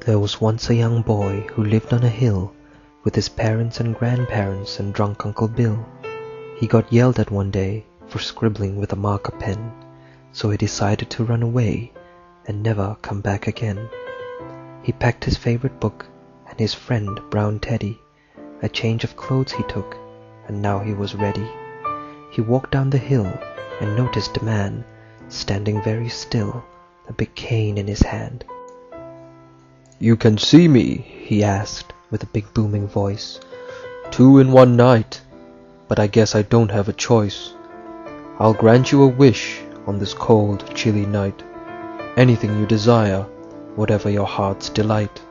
There was once a young boy who lived on a hill with his parents and grandparents and drunk Uncle Bill. He got yelled at one day for scribbling with a marker pen, so he decided to run away and never come back again. He packed his favorite book and his friend Brown Teddy. A change of clothes he took, and now he was ready. He walked down the hill and noticed a man standing very still, a big cane in his hand. "You can see me?" he asked with a big booming voice. "2 in 1 night, but I guess I don't have a choice. I'll grant you a wish on this cold, chilly night. Anything you desire, whatever your heart's delight.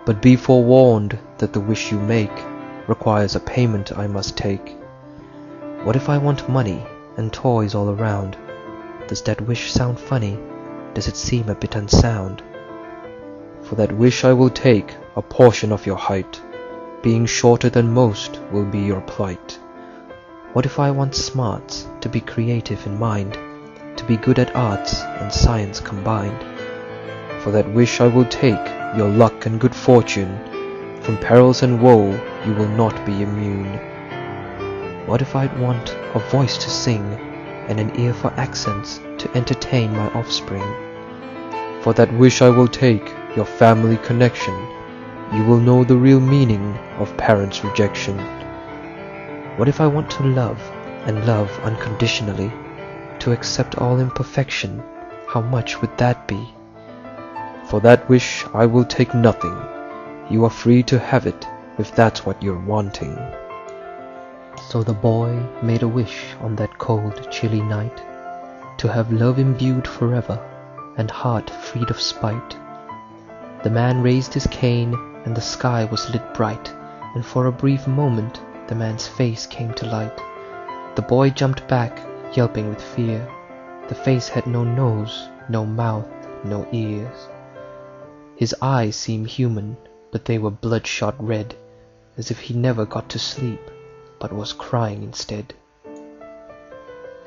But be forewarned that the wish you make requires a payment I must take. What if I want money and toys all around? Does that wish sound funny? Does it seem a bit unsound? For that wish I will take a portion of your height. Being shorter than most will be your plight. What if I want smarts, to be creative in mind, to be good at arts and science combined? For that wish I will take your luck and good fortune. From perils and woe you will not be immune. What if I'd want a voice to sing and an ear for accents to entertain my offspring? For that wish I will take your family connection. You will know the real meaning of parents' rejection. What if I want to love and love unconditionally, to accept all imperfection? How much would that be? For that wish I will take nothing. You are free to have it if that's what you're wanting. So the boy made a wish on that cold, chilly night, to have love imbued forever and heart freed of spite. The man raised his cane and the sky was lit bright, and for a brief moment the man's face came to light. The boy jumped back, yelping with fear. The face had no nose, no mouth, no ears. His eyes seemed human, but they were bloodshot red, as if he never got to sleep, but was crying instead.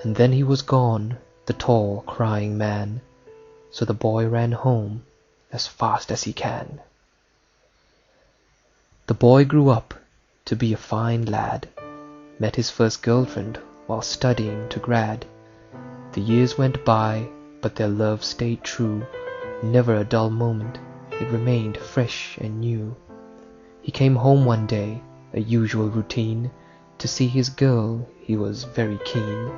And then he was gone, the tall, crying man, so the boy ran home as fast as he can. The boy grew up to be a fine lad, met his first girlfriend while studying to grad. The years went by, but their love stayed true, never a dull moment, it remained fresh and new. He came home one day, a usual routine, to see his girl he was very keen.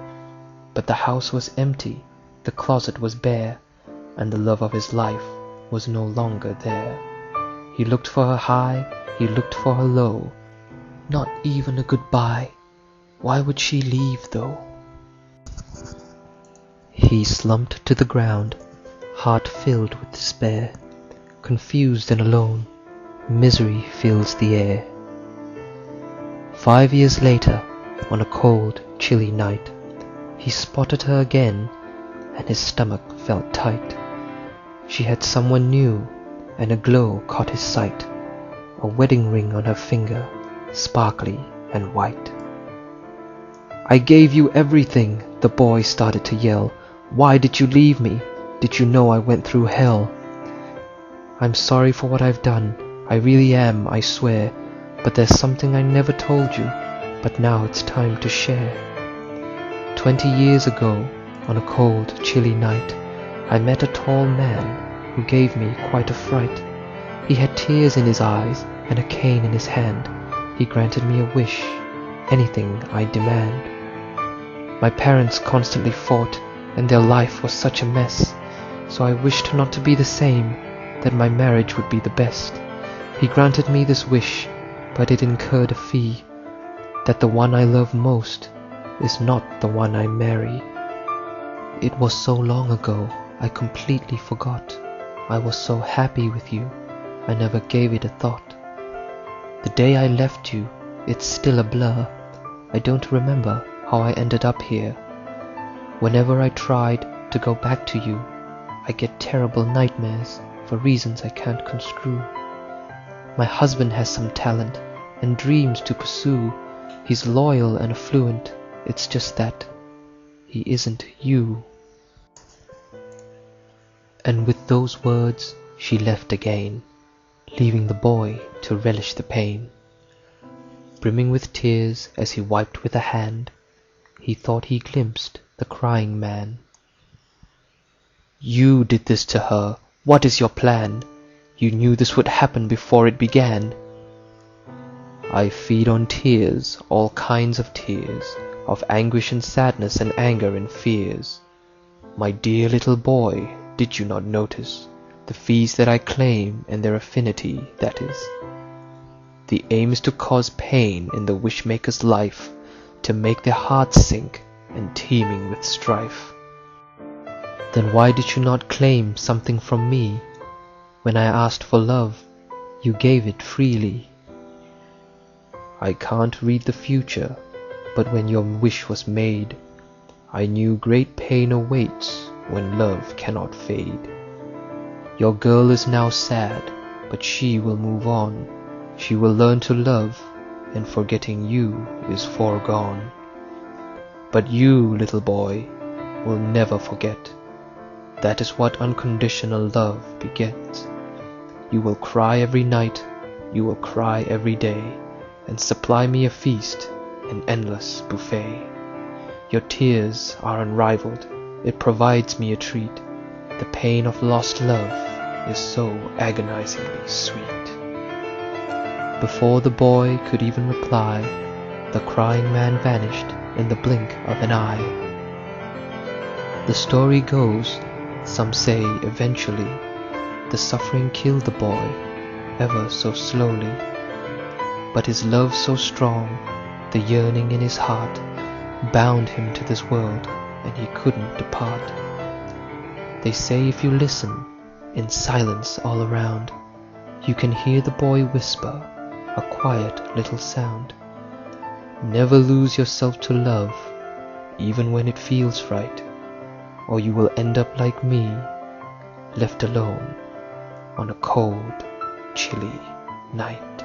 But the house was empty, the closet was bare, and the love of his life was no longer there. He looked for her high, he looked for her low, not even a goodbye. Why would she leave though? He slumped to the ground, heart filled with despair, confused and alone, misery fills the air. 5 years later, on a cold, chilly night, he spotted her again, and his stomach felt tight. She had someone new, and a glow caught his sight, a wedding ring on her finger, sparkly and white. "I gave you everything," the boy started to yell. "Why did you leave me? Did you know I went through hell?" "I'm sorry for what I've done, I really am, I swear, but there's something I never told you, but now it's time to share. 20 years ago, on a cold, chilly night, I met a tall man who gave me quite a fright. He had tears in his eyes and a cane in his hand. He granted me a wish, anything I demand. My parents constantly fought, and their life was such a mess, so I wished not to be the same, that my marriage would be the best. He granted me this wish, but it incurred a fee, that the one I love most is not the one I marry. It was so long ago, I completely forgot. I was so happy with you, I never gave it a thought. The day I left you, it's still a blur. I don't remember how I ended up here. Whenever I tried to go back to you, I get terrible nightmares for reasons I can't construe. My husband has some talent and dreams to pursue. He's loyal and affluent, it's just that he isn't you." And with those words she left again, leaving the boy to relish the pain. Brimming with tears as he wiped with a hand, he thought he glimpsed the crying man. "You did this to her. What is your plan? You knew this would happen before it began." "I feed on tears, all kinds of tears, of anguish and sadness and anger and fears. My dear little boy, did you not notice the fees that I claim and their affinity, that is? The aim is to cause pain in the wish-maker's life, to make their hearts sink and teeming with strife. Then why did you not claim something from me? When I asked for love, you gave it freely. I can't read the future, but when your wish was made, I knew great pain awaits when love cannot fade. Your girl is now sad, but she will move on. She will learn to love, and forgetting you is foregone. But you, little boy, will never forget. That is what unconditional love begets. You will cry every night, you will cry every day, and supply me a feast, an endless buffet. Your tears are unrivaled, it provides me a treat. The pain of lost love is so agonizingly sweet. Before the boy could even reply, the crying man vanished in the blink of an eye. The story goes, some say eventually, the suffering killed the boy, ever so slowly. But his love so strong, the yearning in his heart, bound him to this world, and he couldn't depart. They say if you listen, in silence all around, you can hear the boy whisper a quiet little sound. Never lose yourself to love, even when it feels right, or you will end up like me, left alone on a cold, chilly night.